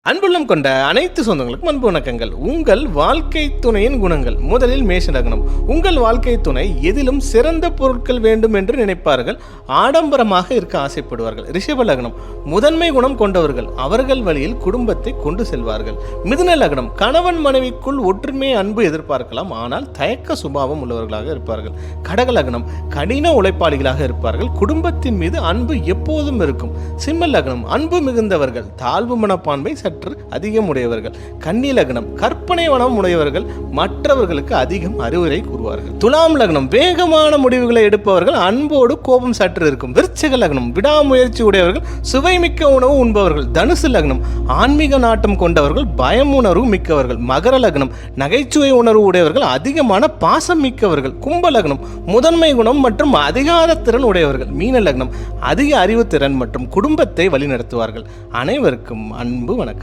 அன்புள்ளம் கொண்ட அனைத்து சொந்தங்களுக்கும் அன்பு வணக்கங்கள். உங்கள் வாழ்க்கை துணையின் குணங்கள். முதலில் மேஷ லக்னம். உங்கள் வாழ்க்கை துணை எதிலும் சிறந்த பொருட்கள் வேண்டும் என்று நினைப்பார்கள். ஆடம்பரமாக இருக்க ஆசைப்படுவார்கள். ரிஷப லக்னம். முதன்மை குணம் கொண்டவர்கள். அவர்கள் வழியில் குடும்பத்தை கொண்டு செல்வார்கள். மிதுன லக்னம். கணவன் மனைவிக்குள் ஒற்றுமை அன்பு எதிர்பார்க்கலாம், ஆனால் தயக்க சுபாவம் உள்ளவர்களாக இருப்பார்கள். கடக லக்னம். கடின உழைப்பாளிகளாக இருப்பார்கள். குடும்பத்தின் மீது அன்பு எப்போதும் இருக்கும். சிம்ம லக்னம். அன்பு மிகுந்தவர்கள். தாழ்வு மனப்பான்மை சற்று அதிகம் உடையவர்கள். கன்னி லக்னம். கற்பனை வனம் உடையவர்கள். மற்றவர்களுக்கு அதிகம் அறிவுரை கூறுவார்கள். துலாம் லக்னம். வேகமான முடிவுகளை எடுப்பவர்கள். அன்போடு கோபம் சற்று இருக்கும். விருச்சிக லக்னம். விடாமுயற்சி உடையவர்கள். சுவைமிக்க உணவு உண்பவர்கள். தனுசு லக்னம். ஆன்மீக நாட்டம் கொண்டவர்கள். பயம் உணர்வு மிக்கவர்கள். மகர லக்னம். நகைச்சுவை உணர்வு உடையவர்கள். அதிகமான பாசம் மிக்கவர்கள். கும்ப லக்னம். முதன்மை குணம் மற்றும் அதிகார திறன் உடையவர்கள். மீன லக்னம். அதிக அறிவுத்திறன் மற்றும் குடும்பத்தை வழிநடத்துவார்கள். அனைவருக்கும் அன்பு வணக்கம்.